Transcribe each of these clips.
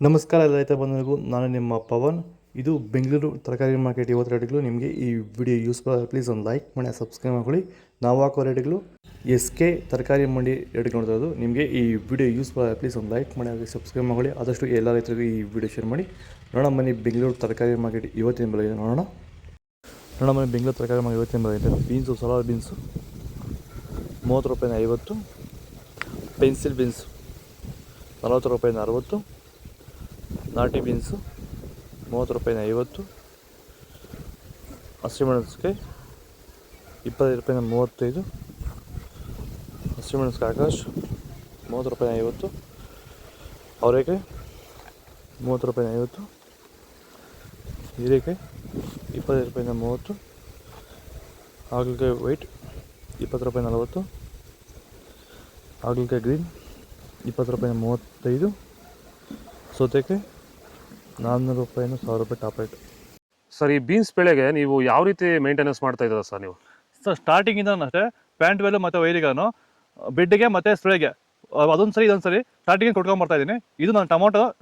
ನಮಸ್ಕಾರ ಎಲ್ಲ ರೈತ ಬಂಧುಗಳಿಗೂ, ನಾನು ನಿಮ್ಮ ಪವನ್. ಇದು ಬೆಂಗಳೂರು ತರಕಾರಿ ಮಾರ್ಕೆಟ್. ಇವತ್ತು ರೇಟ್ಗಳು ನಿಮಗೆ ಈ ವಿಡಿಯೋ ಯೂಸ್ಫುಲ್ ಆಗಿ ಪ್ಲೀಸ್ ಒಂದು ಲೈಕ್ ಮಾಡಿ, ಸಬ್ಸ್ಕ್ರೈಬ್ ಮಾಡ್ಕೊಳ್ಳಿ. ನಾವು ಹಾಕೋ ರೇಟ್ಗಳು SK ತರಕಾರಿ ಮಂಡಿ ರೇಟ್ಗಳು ನೋಡ್ತಾ ಇರೋದು. ನಿಮಗೆ ಈ ವಿಡಿಯೋ ಯೂಸ್ಫುಲ್ ಆಗಿ ಪ್ಲೀಸ್ ಒಂದು ಲೈಕ್ ಮಾಡಿ, ಹಾಗೆ ಸಬ್ಸ್ಕ್ರೈಬ್ ಮಾಡ್ಕೊಳ್ಳಿ. ಆದಷ್ಟು ಎಲ್ಲ ರೈತರಿಗೂ ಈ ವಿಡಿಯೋ ಶೇರ್ ಮಾಡಿ. ನೋಡೋಣ ಬನ್ನಿ ಬೆಂಗಳೂರು ತರಕಾರಿ ಮಾರ್ಕೆಟ್ ಇವತ್ತಿನ ಬೆಲೆ ಇದೆ. ನೋಡೋಣ ಬನ್ನಿ ಬೆಂಗಳೂರು ತರಕಾರಿ ಮಾರ್ಕೆಟ್ ಇವತ್ತಿನ ಬೆಲೆ ಇದೆ. ಬೀನ್ಸು, ಸಲಾಡ್ ಬೀನ್ಸು 30 ರೂಪಾಯಿನ 50, ಪೆನ್ಸಿಲ್ ಬೀನ್ಸು 40 ರೂಪಾಯಿನ 60, ನಾಟಿ ಬೀನ್ಸು 30 ರೂಪಾಯಿನ 50, ಹಸಿಮೆಣಸಿನಕಾಯಿ 25 ರೂಪಾಯಿನ 35, ಹಸಿಮೆಣಸಿನಕಾಯಿ ಆಕಾಶ್ 30 ರೂಪಾಯಿನ 50, ಅವರೆಕಾಯಿ 30 ರೂಪಾಯಿನ 50, ಹೀರೆಕಾಯಿ 25 ರೂಪಾಯಿನ 30, ಹಾಗಲಕಾಯಿ ವೈಟ್ 20 ರೂಪಾಯಿನ 40, ಹಾಗಲಕಾಯಿ ಗ್ರೀನ್ 20 ರೂಪಾಯಿನ 35, ಸೌತೆಕಾಯಿ 400 ರೂಪಾಯಿನ 1000 ರೂಪಾಯಿ ಟಾಪ್ ರೇಟ್. ಸರ್, ಈ ಬೀನ್ಸ್ ಬೆಳೆಗೆ ನೀವು ಯಾವ ರೀತಿ ಮೇಂಟೆನೆನ್ಸ್ ಮಾಡ್ತಾ ಇದ್ದೀರಾ ಸರ್ ನೀವು? ಸರ್, ಸ್ಟಾರ್ಟಿಂಗಿಂದ ಅಷ್ಟೇ ಪ್ಯಾಂಟ್ ವೆಲ್ಲು ಮತ್ತು ವೈರಿಗಾನು ಬೆಡ್ಗೆ ಮತ್ತು ಸ್ಪ್ರೇಗೆ ಅದೊಂದು ಸರಿ ಇದೊಂದು ಸರಿ ಸ್ಟಾರ್ಟಿಂಗ್ ಕೊಟ್ಕೊಂಡ್ಬರ್ತಾ ಇದ್ದೀನಿ. ಇದು ನಾನು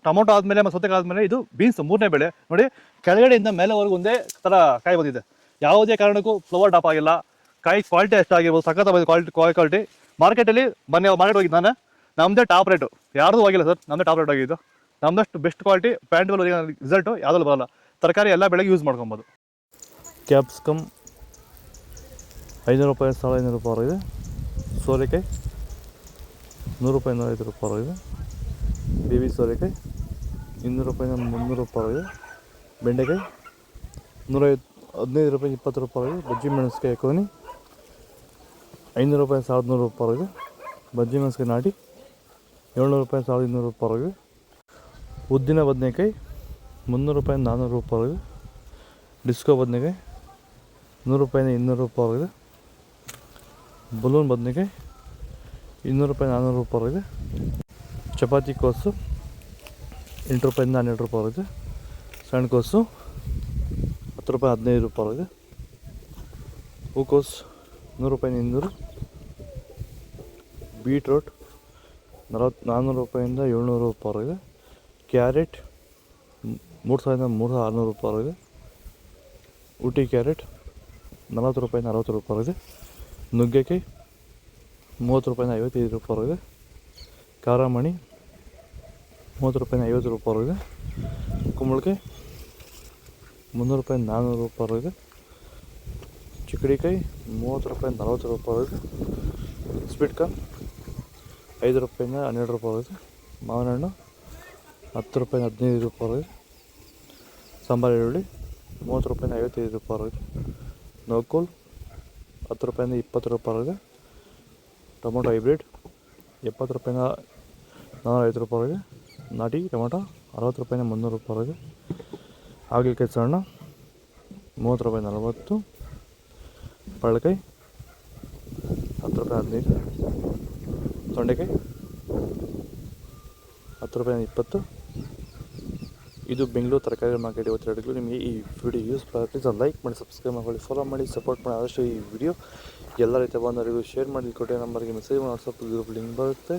ಟೊಮೊಟೊ ಆದಮೇಲೆ ಮತ್ತು ಸೌತೆಕಾಯಿ ಆದಮೇಲೆ ಇದು ಬೀನ್ಸ್ 3ನೇ ಬೆಳೆ. ನೋಡಿ, ಕೆಳಗಡೆಯಿಂದ ಮೇಲೆವರೆಗೂ ಒಂದೇ ಥರ ಕಾಯಿ ಬಂದಿದೆ. ಯಾವುದೇ ಕಾರಣಕ್ಕೂ ಫ್ಲವರ್ ಟಾಪ್ ಆಗಿಲ್ಲ. ಕಾಯಿ ಕ್ವಾಲಿಟಿ ಎಷ್ಟಾಗಿರ್ಬೋದು, ಸಖತ್ತಾಗಿ ಕ್ವಾಲಿಟಿ. ಮಾರ್ಕೆಟಲ್ಲಿ ಮಾರ್ಕೆಟ್ ಹೋಗಿದ್ದು ನಾನು, ನಮ್ಮದೇ ಟಾಪ್ ರೇಟು, ಯಾರ್ದು ಹೋಗಿಲ್ಲ ಸರ್, ನಮ್ಮದೇ ಟಾಪ್ ರೇಟ್ ಆಗಿದ್ದು. ನಮ್ಮದಷ್ಟು best quality pant well result ಯಾವುದಲ್ಲೂ ಬರೋಲ್ಲ. ತರಕಾರಿ ಎಲ್ಲ ಬೆಳೆಗೆ ಯೂಸ್ ಮಾಡ್ಕೊಬೋದು. ಕ್ಯಾಪ್ಸಿಕಮ್ 500 ರೂಪಾಯಿ 1500 ರೂಪಾಯಿ ಇದೆ. ಸೋರೆಕಾಯಿ 100 ರೂಪಾಯಿ 105 ರೂಪಾಯಿ ಇದೆ. ಬೇಬಿ ಸೋರೆಕಾಯಿ 200 ರೂಪಾಯಿನ 300 ರೂಪಾಯಿ ಇದೆ. ಬೆಂಡೆಕಾಯಿ 115 ರೂಪಾಯಿ 20 ರೂಪಾಯಿ ಇದೆ. ಬಜ್ಜಿ ಮೆಣಸಿಕಾಯಿ ಕೋನಿ 500 ರೂಪಾಯಿ 1100 ರೂಪಾಯಿ ಇದೆ. ಬಜ್ಜಿ ಮೆಣಸಿಕಾಯಿ ನಾಟಿ 700 ರೂಪಾಯಿ 1200 ರೂಪಾಯಿ ಇದೆ. ಉದ್ದಿನ ಬದನೆಕಾಯಿ 300 ರೂಪಾಯಿ 400 ರೂಪಾಯಿ ಇದೆ. ಡಿಸ್ಕೋ ಬದನೆಕಾಯಿ 100 ರೂಪಾಯಿನ 200 ರೂಪಾಯಿ ಇದೆ. ಬಲೂನ್ ಬದನೆಕಾಯಿ 200 ರೂಪಾಯಿ 400 ರೂಪಾಯಿ ಇದೆ. ಚಪಾತಿ ಕೋಸು 8 ರೂಪಾಯಿಂದ 12 ರೂಪಾಯಿ ಇದೆ. ಸಣ್ಣ ಕೋಸು 10 ರೂಪಾಯಿ 15 ರೂಪಾಯಿ ಇದೆ. ಹೂಕೋಸು 100 ರೂಪಾಯಿನ 200. ಬೀಟ್ರೋಟ್ 400 ರೂಪಾಯಿಂದ 700 ರೂಪಾಯಿ ಇದೆ. ಕ್ಯಾರೆಟ್ 3600 ರೂಪಾಯಿ ಇದೆ. ಊಟಿ ಕ್ಯಾರೆಟ್ 40 ರೂಪಾಯಿನ 60 ರೂಪಾಯಿ ಇದೆ. ನುಗ್ಗೆಕಾಯಿ 30 ರೂಪಾಯಿನ 55 ರೂಪಾಯಿ ಇದೆ. ಖಾರಮಣಿ 30 ರೂಪಾಯಿನ 50 ರೂಪಾಯಿ ಇದೆ. ಕುಂಬಳಕಾಯಿ 300 ರೂಪಾಯಿನ 400 ರೂಪಾಯಿ ಇದೆ. ಚಿಕ್ಕಡಿಕಾಯಿ 30 ರೂಪಾಯಿನ 40 ರೂಪಾಯಿ ಇದೆ. ಸ್ವೀಟ್ ಕಾರ್ನ್ 5 ರೂಪಾಯಿನ 12 ರೂಪಾಯಿ ಇದೆ. ಮಾವಿನ ಹಣ್ಣು 10 ರೂಪಾಯಿನ 15 ರೂಪಾಯಿ ಇದೆ. ಸಾಂಬಾರು ಈರುಳ್ಳಿ 30 ರೂಪಾಯಿನ 55 ರೂಪಾಯಿ ಇದೆ. ನೋಕೋಲ್ 10 ರೂಪಾಯಿನ 20 ರೂಪಾಯಿ ಇದೆ. ಟೊಮೊಟೊ ಹೈಬ್ರಿಡ್ 70 ರೂಪಾಯಿನ 405 ರೂಪಾಯಿ ಇದೆ. ನಾಟಿ ಟೊಮೊಟೊ 60 ರೂಪಾಯಿನ 300 ರೂಪಾಯಿ ಇದೆ. ಹಾಗಲಕಾಯಿ ಸಣ್ಣ 30 ರೂಪಾಯಿನ 40. ಪಳಕಾಯಿ 10 ರೂಪಾಯಿ 15. ತೊಂಡೆಕಾಯಿ 10 ರೂಪಾಯಿನ 20. ಇದು ಬೆಂಗಳೂರು ತರಕಾರಿ ಮಾರ್ಕೆಟ್ ಇವತ್ತು ರೇಟ್ಗಳು. ನಿಮಗೆ ಈ ವಿಡಿಯೋ ಯೂಸ್ ಪ್ಲೀಸ್ ಒಂದು ಲೈಕ್ ಮಾಡಿ, ಸಬ್ಸ್ಕ್ರೈಬ್ ಮಾಡ್ಕೊಳ್ಳಿ, ಫಾಲೋ ಮಾಡಿ, ಸಪೋರ್ಟ್ ಮಾಡಿ. ಆದಷ್ಟು ಈ ವಿಡಿಯೋ ಎಲ್ಲ ರೈತ ಬಂದವರಿಗೂ ಶೇರ್ ಮಾಡಿ. ಕೊಟ್ಟೆ ನಂಬರ್ಗೆ ಮೆಸೇಜ್ ಮಾಡಿ, ವಾಟ್ಸಪ್ ಗ್ರೂಪ್ ಲಿಂಕ್ ಬರುತ್ತೆ.